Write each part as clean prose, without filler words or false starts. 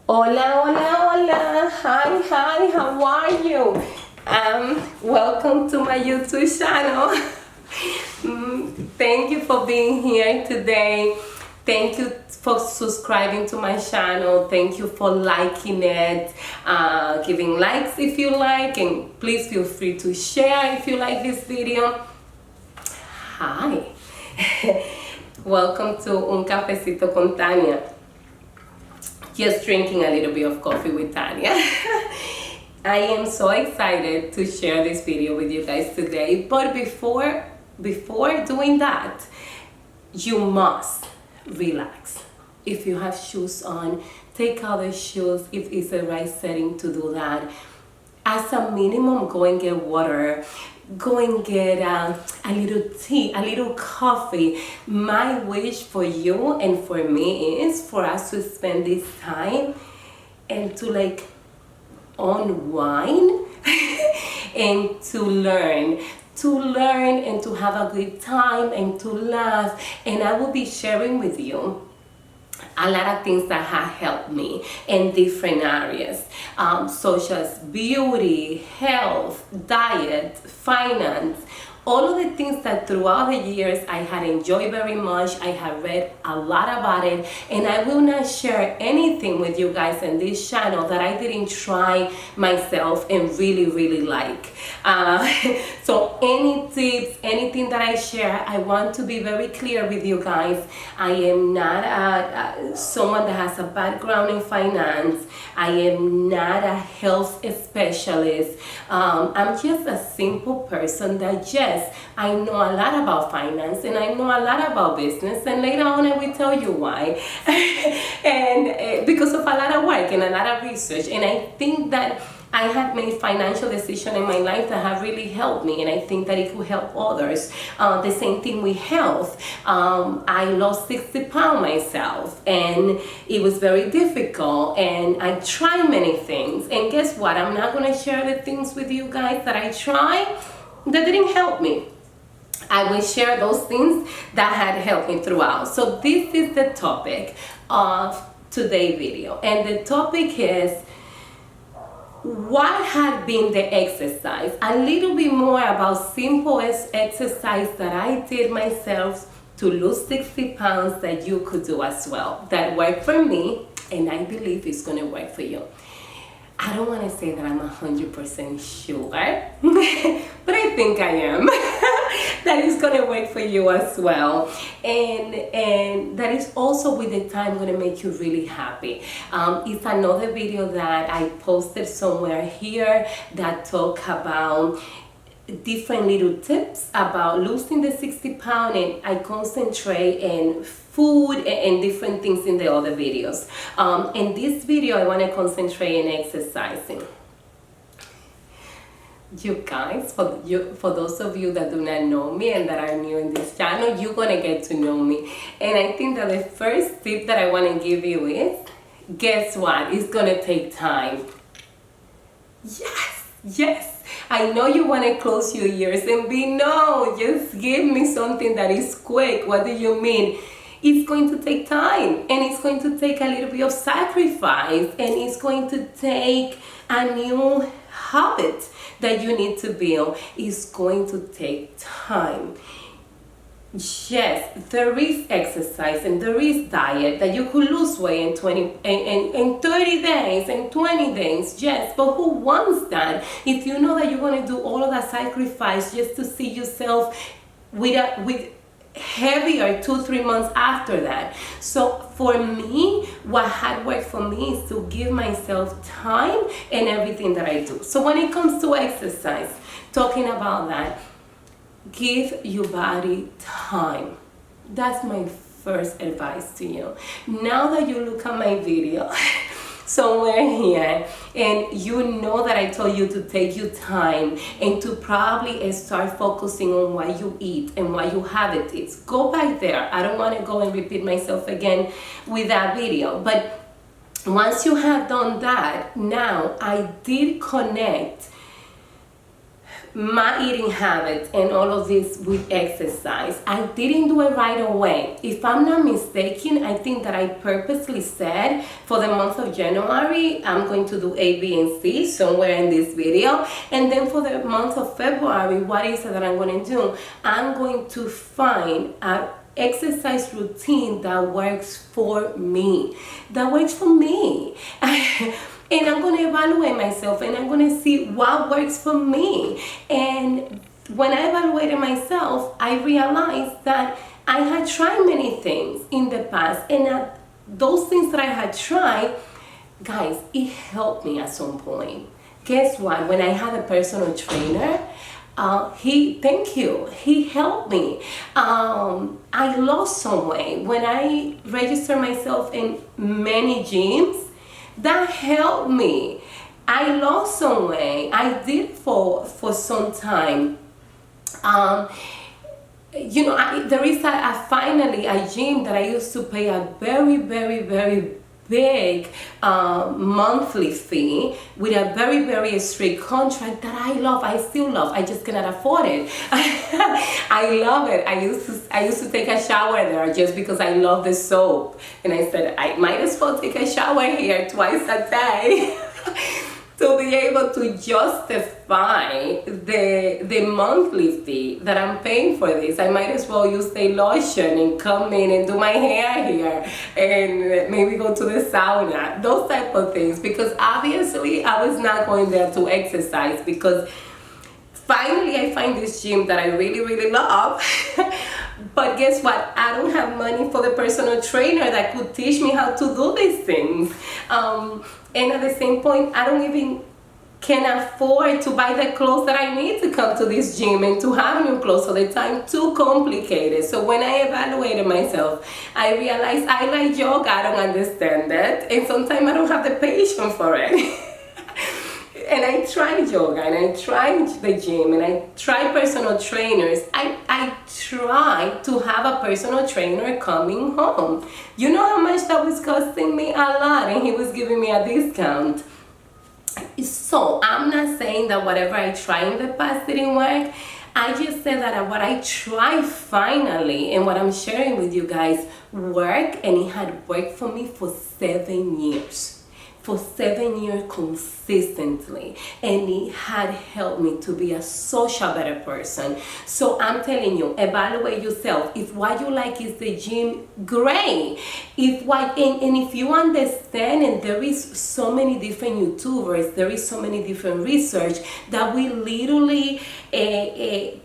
Hola, hola, hola. Hi, how are you? Welcome to my YouTube channel. Thank you for being here today. Thank you for subscribing to my channel. Thank you for liking it, giving likes if you like, and please feel free to share if you like this video. Hi. Welcome to Un Cafecito con Tania. Just drinking a little bit of coffee with Tanya. I am so excited to share this video with you guys today, but before doing that, you must relax. If you have shoes on, take out the shoes if it's the right setting to do that. As a minimum, go and get water. Go and get a little tea, a little coffee. My wish for you and for me is for us to spend this time and to unwind and to learn and to have a good time and to laugh. And I will be sharing with you a lot of things that have helped me in different areas, such as beauty, health, diet, finance, all of the things that throughout the years I had enjoyed very much. I have read a lot about it, and I will not share anything with you guys in this channel that I didn't try myself and really like. So any tips, anything that I share, I want to be very clear with you guys. I am not someone that has a background in finance. I am not a health specialist. I'm just a simple person that, yes, I know a lot about finance and I know a lot about business, and later on I will tell you why. And because of a lot of work and a lot of research, and I think that I have made financial decisions in my life that have really helped me, and I think that it could help others. The same thing with health. I lost 60 pounds myself, and it was very difficult, and I tried many things, and guess what? I'm not going to share the things with you guys that I tried that didn't help me. I will share those things that had helped me throughout. So this is the topic of today's video, and the topic is what had been the exercise. A little bit more about simple exercise that I did myself to lose 60 pounds that you could do as well. That worked for me, and I believe it's going to work for you. I don't want to say that I'm 100% sure, but I think I am. That is going to work for you as well. And that is also with the time going to make you really happy. It's another video that I posted somewhere here that talk about different little tips about losing the 60 pounds, and I concentrate in food and different things in the other videos. In this video I want to concentrate in exercising. You guys, for those of you that do not know me and that are new in this channel, you're gonna get to know me. And I think that the first tip that I want to give you is, guess what? It's gonna take time. Yes, I know you want to close your ears and be, no, just give me something that is quick. What do you mean? It's going to take time, and it's going to take a little bit of sacrifice, and it's going to take a new habit that you need to build. It's going to take time. Yes, there is exercise and there is diet that you could lose weight in 30 days, in 20 days, yes, but who wants that? If you know that you're going to do all of that sacrifice just to see yourself with heavier 2-3 months after that. So for me, what had worked for me is to give myself time in everything that I do. So when it comes to exercise, talking about that, give your body time. That's my first advice to you. Now that you look at my video somewhere here, and you know that I told you to take your time and to probably start focusing on what you eat and what your habit is, go back there. I don't want to go and repeat myself again with that video, but once you have done that, now I did connect my eating habits and all of this with exercise. I didn't do it right away. If I'm not mistaken, I think that I purposely said for the month of January, I'm going to do A, B, and C somewhere in this video. And then for the month of February, what is it that I'm going to do? I'm going to find a exercise routine that works for me. That works for me. And I'm going to evaluate myself and I'm going to see what works for me. And when I evaluated myself, I realized that I had tried many things in the past. And those things that I had tried, guys, it helped me at some point. Guess what? When I had a personal trainer, thank you. He helped me. I lost some weight. When I registered myself in many gyms, that helped me. I lost some weight. I did for some time. There is finally a gym that I used to pay a very, very, very big monthly fee with a very, very strict contract that I love. I still love. I just cannot afford it. I love it. I used to take a shower there just because I love the soap, and I said I might as well take a shower here twice a day. To be able to justify the monthly fee that I'm paying for this, I might as well use the lotion and come in and do my hair here and maybe go to the sauna, those type of things, because obviously I was not going there to exercise, because finally I find this gym that I really, really love. But guess what? I don't have money for the personal trainer that could teach me how to do these things. And at the same point, I don't even can afford to buy the clothes that I need to come to this gym and to have new clothes all the time. Too complicated. So when I evaluated myself, I realized I like yoga. I don't understand that. And sometimes I don't have the patience for it. And I tried yoga, and I tried the gym, and I tried personal trainers. I tried to have a personal trainer coming home. You know how much that was costing me? A lot, and he was giving me a discount. So I'm not saying that whatever I tried in the past didn't work. I just said that what I tried finally, and what I'm sharing with you guys, worked, and it had worked for me for 7 years. For 7 years consistently, and it had helped me to be such a better person. So I'm telling you, evaluate yourself. If what you like is the gym, great. And if you understand, and there is so many different YouTubers, there is so many different research that will literally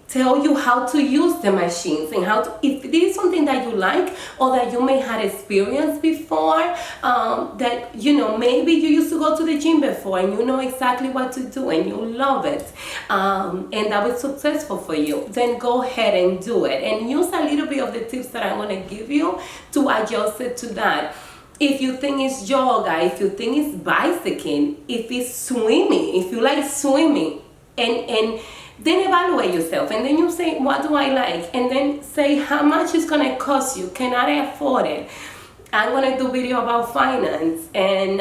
tell you how to use the machines, and if this is something that you like, or that you may have experienced before, that maybe you used to go to the gym before and you know exactly what to do and you love it, and that was successful for you, then go ahead and do it, and use a little bit of the tips that I'm going to give you to adjust it to that. If you think it's yoga, if you think it's bicycling, if it's swimming, if you like swimming, and then evaluate yourself, and then you say, what do I like? And then say, how much it's going to cost you? Can I afford it? I'm going to do video about finance, and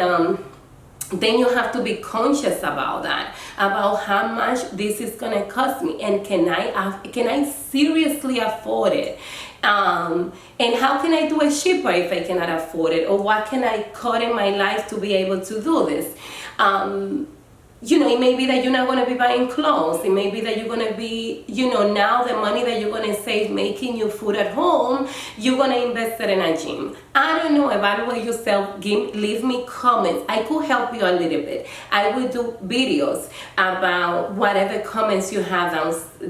then you have to be conscious about that, about how much this is going to cost me, and can I seriously afford it? And how can I do it cheaper if I cannot afford it? Or what can I cut in my life to be able to do this? It may be that you're not going to be buying clothes. It may be that you're going to be, now the money that you're going to save making your food at home, you're going to invest it in a gym. I don't know. Evaluate yourself. Leave me comments. I could help you a little bit. I will do videos about whatever comments you have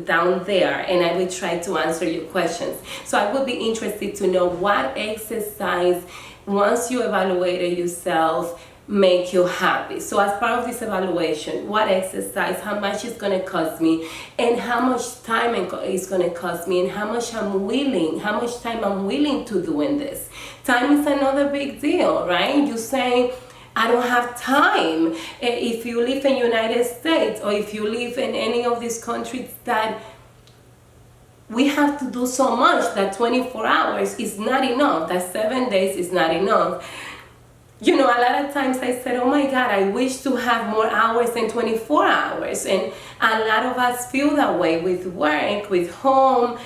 down there, and I will try to answer your questions. So I would be interested to know what exercise, once you evaluated yourself, make you happy. So as part of this evaluation, what exercise, how much it's going to cost me, and how much time it's going to cost me, and how much time I'm willing to do in this. Time is another big deal, right? You say, I don't have time. If you live in the United States, or if you live in any of these countries that we have to do so much that 24 hours is not enough, that 7 days is not enough. You know, a lot of times I said, oh my God, I wish to have more hours than 24 hours. And a lot of us feel that way with work, with home.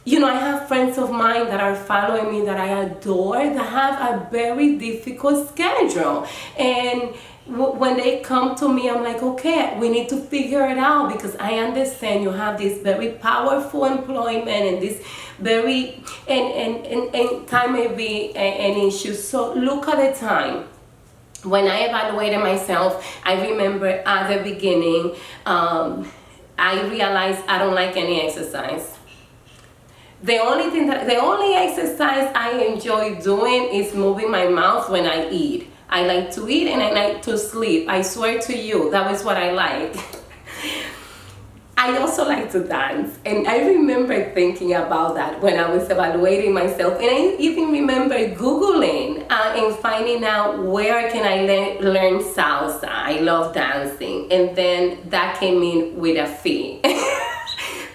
You know, I have friends of mine that are following me that I adore that have a very difficult schedule. And when they come to me, I'm like, okay, we need to figure it out, because I understand you have this very powerful employment and this very, and time may be an issue. So look at the time. When I evaluated myself, I remember at the beginning, I realized I don't like any exercise. The only exercise I enjoy doing is moving my mouth when I eat. I like to eat and I like to sleep. I swear to you, that was what I like. I also like to dance, and I remember thinking about that when I was evaluating myself, and I even remember Googling and finding out where can I learn salsa. I love dancing, and then that came in with a fee.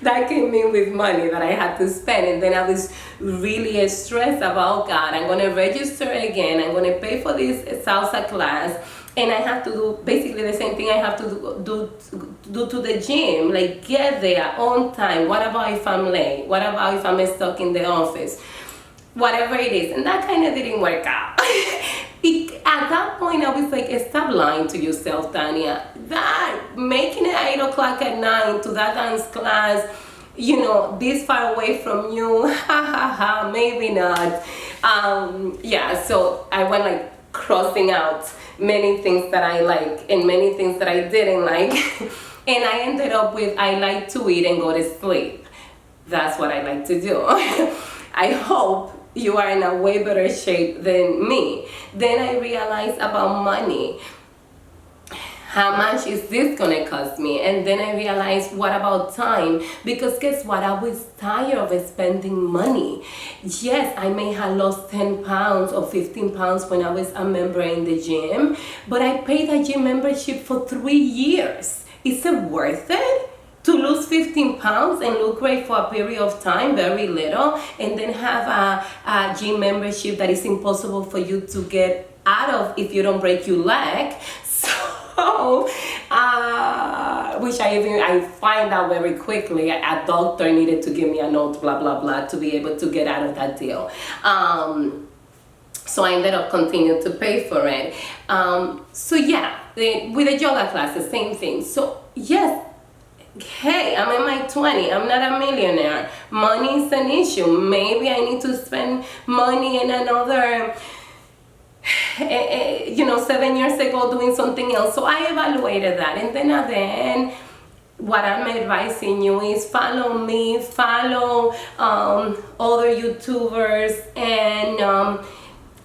That came in with money that I had to spend, and then I was really stressed about, God, I'm going to register again, I'm going to pay for this salsa class, and I have to do basically the same thing I have to do to the gym, like get there on time. What about if I'm late? What about if I'm stuck in the office? Whatever it is, and that kind of didn't work out. At that point, I was like, stop lying to yourself, Tanya. That making it 8 o'clock at night to that dance class, you know, this far away from you, ha ha ha, maybe not. Yeah, so I went like crossing out many things that I like and many things that I didn't like. And I ended up with, I like to eat and go to sleep. That's what I like to do. I hope you are in a way better shape than me. Then I realized about money. How much is this gonna cost me? And then I realized, what about time? Because guess what? I was tired of spending money. Yes, I may have lost 10 pounds or 15 pounds when I was a member in the gym, but I paid a gym membership for 3 years. Is it worth it? To lose 15 pounds and look great for a period of time, very little, and then have a gym membership that is impossible for you to get out of if you don't break your leg. So, which I find out very quickly. A doctor needed to give me a note, blah, blah, blah, to be able to get out of that deal. So I ended up continuing to pay for it. So yeah, with the yoga classes, same thing. So yes, hey, I'm in my 20s. I'm not a millionaire. Money is an issue. Maybe I need to spend money in another, 7 years ago doing something else. So I evaluated that. And then at the end, what I'm advising you is follow me, follow other YouTubers, and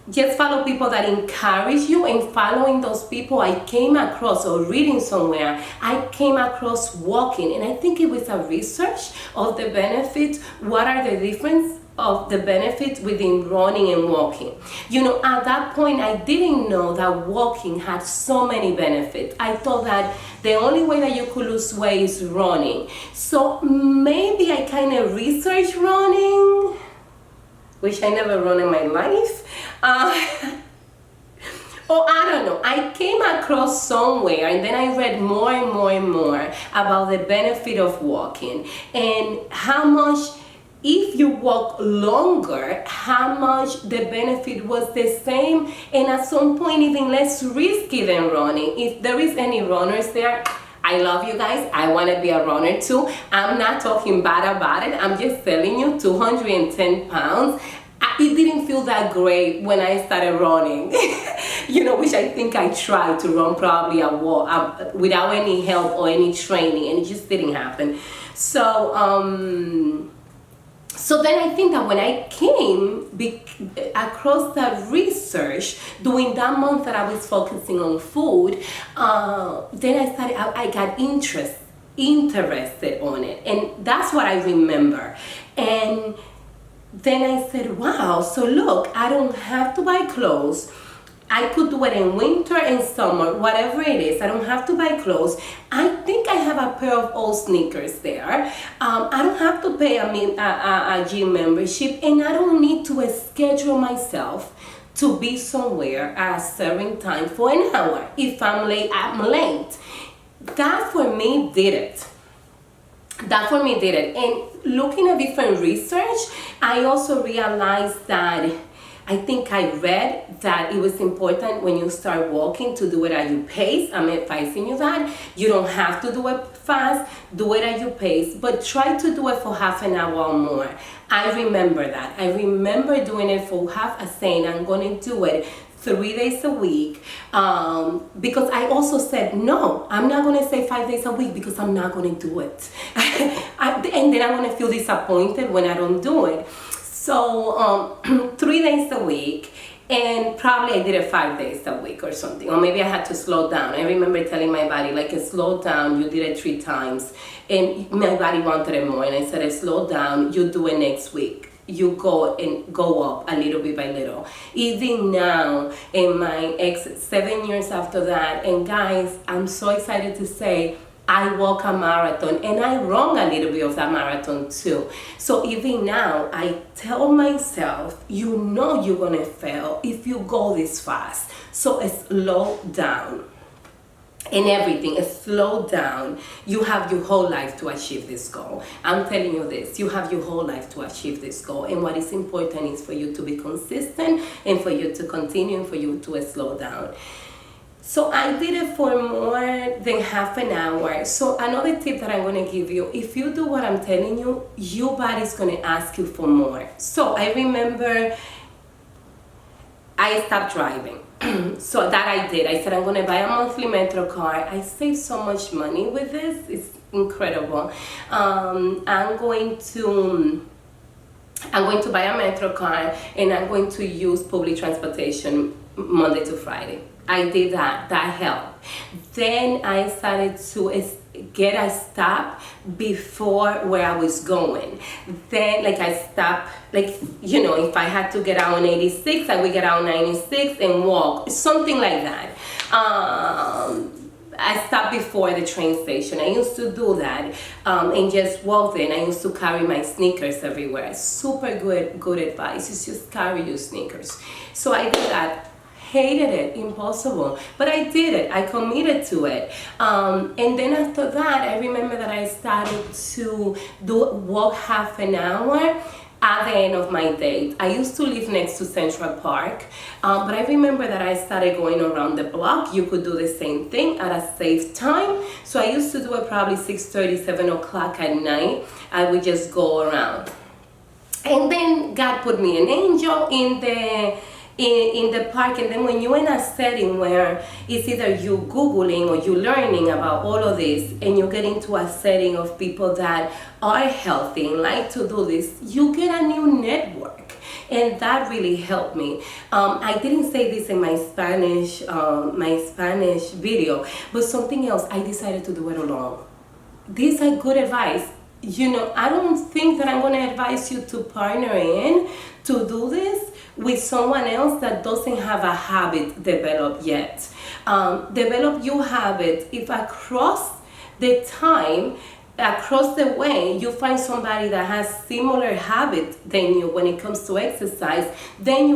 just follow people that encourage you. And following those people, I came across, or reading somewhere, I came across walking, and I think it was a research of the benefits. What are the difference of the benefits within running and walking? You know, at that point, I didn't know that walking had so many benefits. I thought that the only way that you could lose weight is running. So maybe I kind of researched running, which I never run in my life. Or I don't know, I came across somewhere, and then I read more and more and more about the benefit of walking, and how much, if you walk longer, how much the benefit was the same, and at some point even less risky than running. If there is any runners there, I love you guys. I want to be a runner too. I'm not talking bad about it. I'm just telling you, 210 pounds. It didn't feel that great when I started running, which I think I tried to run probably without any help or any training, and it just didn't happen. So then I think that when I came across that research during that month that I was focusing on food, then I got interested on it, and that's what I remember. And then I said, wow, so look, I don't have to buy clothes. I could do it in winter and summer, whatever it is. I don't have to buy clothes. I think I have a pair of old sneakers there. I don't have to pay a gym membership, and I don't need to schedule myself to be somewhere at a certain time for an hour. If I'm late, I'm late. That for me did it. That for me did it. And looking at different research, I also realized that I think I read that it was important when you start walking to do it at your pace. I'm advising you that. You don't have to do it fast, do it at your pace, but try to do it for half an hour or more. I remember that. I remember doing it for half a saying, I'm going to do it 3 days a week, because I also said, no, I'm not going to say 5 days a week because I'm not going to do it. And then I'm going to feel disappointed when I don't do it. So 3 days a week, and probably I did it 5 days a week or something, or maybe I had to slow down. I remember telling my body, like, slow down, you did it 3 times, and my body wanted it more, and I said, slow down, you do it next week. You go up a little bit by little. Even now, in my 7 years after that, and guys, I'm so excited to say, I walk a marathon, and I run a little bit of that marathon too. So even now, I tell myself, you know you're gonna fail if you go this fast. So slow down. And everything is slow down. You have your whole life to achieve this goal. I'm telling you this, you have your whole life to achieve this goal. And what is important is for you to be consistent, and for you to continue, and for you to slow down. So I did it for more than half an hour. So another tip that I'm going to give you, if you do what I'm telling you, your body's going to ask you for more. So I remember I stopped driving. So that I did. I said, I'm going to buy a monthly Metro car. I saved so much money with this. It's incredible. I'm going to buy a Metro car, and I'm going to use public transportation Monday to Friday. I did that. That helped. Then I started to get a stop before where I was going. Then, like, I stopped, like, you know, if I had to get out on 86, I would get out on 96 and walk, something like that. I stopped before the train station. I used to do that, and just walk there. And I used to carry my sneakers everywhere. Super good advice. Is just carry your sneakers. So I did that. Hated it, impossible, but I did it. I committed to it, and then after that, I remember that I started to walk half an hour at the end of my day. I used to live next to Central Park, but I remember that I started going around the block. You could do the same thing at a safe time. So I used to do it probably 6:30, 7 o'clock at night. I would just go around, and then God put me an angel in the park. And then when you're in a setting where it's either you Googling or you learning about all of this, and you get into a setting of people that are healthy and like to do this, you get a new network. And that really helped me. I didn't say this in my Spanish video, but something else, I decided to do it alone. These are good advice. You know, I don't think that I'm going to advise you to partner in to do this with someone else that doesn't have a habit developed yet. Develop your habit. If across the time, across the way, you find somebody that has similar habits than you when it comes to exercise, then you